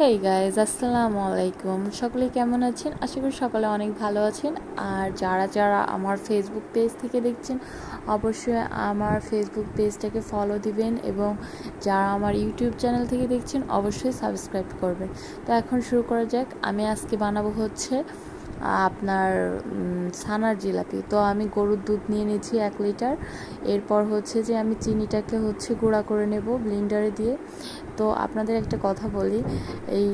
Hey guys, আসসালামু আলাইকুম। সকলে কেমন আছেন? আশা করি সকলে অনেক ভালো আছেন। আর যারা যারা আমার ফেসবুক পেজ থেকে দেখছেন, অবশ্যই আমার ফেসবুক পেজটাকে ফলো দিবেন, এবং যারা আমার ইউটিউব চ্যানেল থেকে দেখছেন অবশ্যই সাবস্ক্রাইব করবেন। তো এখন শুরু করা যাক। আমি আজকে বানাবো হচ্ছে আপনার ছানার জিলাপি। তো আমি গরুর দুধ নিয়ে নিয়েছি 1 লিটার। এরপর হচ্ছে যে আমি চিনিটাকে হচ্ছে গুঁড়া করে নেব ব্লেন্ডারে দিয়ে। তো আপনাদের একটা কথা বলি, এই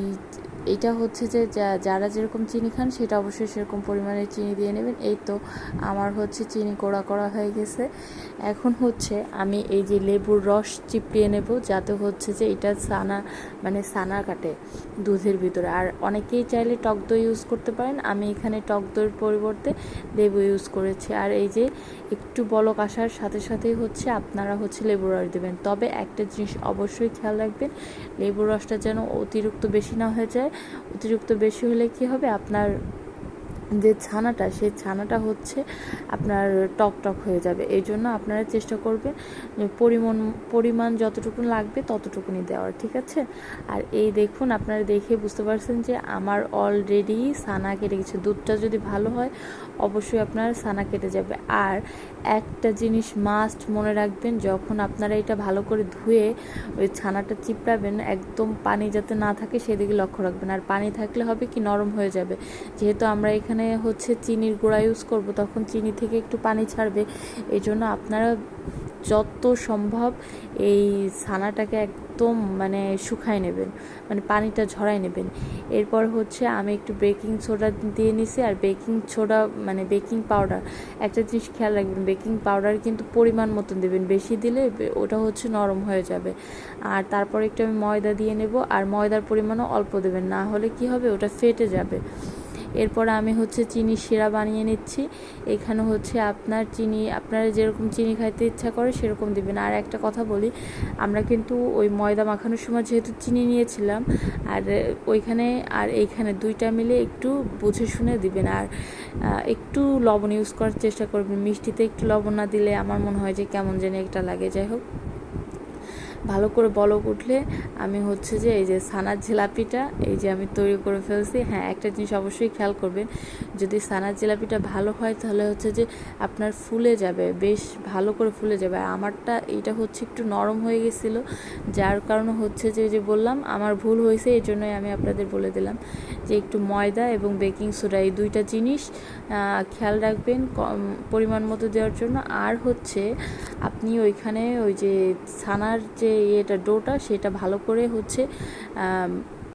এইটা হচ্ছে যে যারা যেরকম চিনি খান সেটা অবশ্যই সেরকম পরিমাণে চিনি দিয়ে নেবেন। এই তো আমার হচ্ছে চিনি গুঁড়া করা হয়ে গেছে। এখন হচ্ছে আমি এই যে লেবুর রস চিপিয়ে নেব, যাতে হচ্ছে যে এটা ছানা কাটে দুধের ভিতরে। আর অনেকেই চাইলে টক দই ইউজ করতে পারেন, আমি এখানে টক দইয়ের পরিবর্তে লেবু ইউজ করেছি। আর এই যে একটু বলক আসার সাথে সাথেই হচ্ছে আপনারা হচ্ছে লেবুর রস দেবেন। তবে একটা জিনিস অবশ্যই খেয়াল রাখবেন, লেবুর রসটা যেন অতিরিক্ত বেশি না হয়ে যায়। অতিরিক্ত বেশি হলে কি হবে, আপনার যে ছানাটা, সেই ছানাটা হচ্ছে আপনার টক টক হয়ে যাবে। এই জন্য আপনারা চেষ্টা করবেন পরিমাণ যতটুকু লাগবে ততটুকুনি দেওয়ার, ঠিক আছে? আর এই দেখুন, আপনারা দেখে বুঝতে পারছেন যে আমার অলরেডি ছানা কেটে গেছে। দুধটা যদি ভালো হয় অবশ্যই আপনার ছানা কেটে যাবে। আর একটা জিনিস মাস্ট মনে রাখবেন, যখন আপনারা এটা ভালো করে ধুয়ে ওই ছানাটা চিপড়াবেন, একদম পানি যাতে না থাকে সেদিকে লক্ষ্য রাখবেন। আর পানি থাকলে হবে কি, নরম হয়ে যাবে। যেহেতু আমরা এখানে হচ্ছে চিনির গুঁড়া ইউজ করব, তখন চিনি থেকে একটু পানি ছাড়বে। এই জন্য আপনারা যত সম্ভব এই ছানাটাকে একদম শুকায় নেবেন, পানিটা ঝরাই নেবেন। এরপর হচ্ছে আমি একটু বেকিং সোডা দিয়ে নিছি। আর বেকিং সোডা বেকিং পাউডার, একটা জিনিস খেয়াল রাখবেন, বেকিং পাউডার কিন্তু পরিমাণ মতন দেবেন, বেশি দিলে ওটা হচ্ছে নরম হয়ে যাবে। আর তারপর একটু আমি ময়দা দিয়ে নেব, আর ময়দার পরিমাণও অল্প দেবেন, না হলে কি হবে, ওটা ফেটে যাবে। এরপর আমি হচ্ছে চিনি শিরা বানিয়ে নিচ্ছি। এখানে হচ্ছে আপনারা যেরকম চিনি খাইতে ইচ্ছা করে সেরকম দিবেন। আর একটা কথা বলি, আমরা কিন্তু ওই ময়দা মাখানোর সময় যেহেতু চিনি নিয়েছিলাম, আর ওইখানে আর এইখানে দুইটা মিলে একটু বুঝে শুনে দিবেন। আর একটু লবণ ইউজ করার চেষ্টা করবেন। মিষ্টিতে একটু লবণ না দিলে আমার মনে হয় যে কেমন যেন একটা লাগে। যাই হোক, ভালো করে বলক উঠলে আমি হচ্ছে যে এই যে ছানার জিলাপিটা এই যে আমি তৈরি করে ফেলছি। হ্যাঁ, একটা জিনিস অবশ্যই খেয়াল করবেন, যদি ছানার জিলাপিটা ভালো হয় তাহলে হচ্ছে যে আপনার ফুলে যাবে, বেশ ভালো করে ফুলে যাবে। আর আমারটা এইটা হচ্ছে একটু নরম হয়ে গেছিলো, যার কারণে হচ্ছে যে বললাম আমার ভুল হয়েছে। এই জন্যই আমি আপনাদের বলে দিলাম যে একটু ময়দা এবং বেকিং সোডা, এই দুইটা জিনিস খেয়াল রাখবেন পরিমাণ মতো দেওয়ার জন্য। আর হচ্ছে আপনি ওইখানে ওই যে ছানার যে ডোটা, সেটা ভালো করে হচ্ছে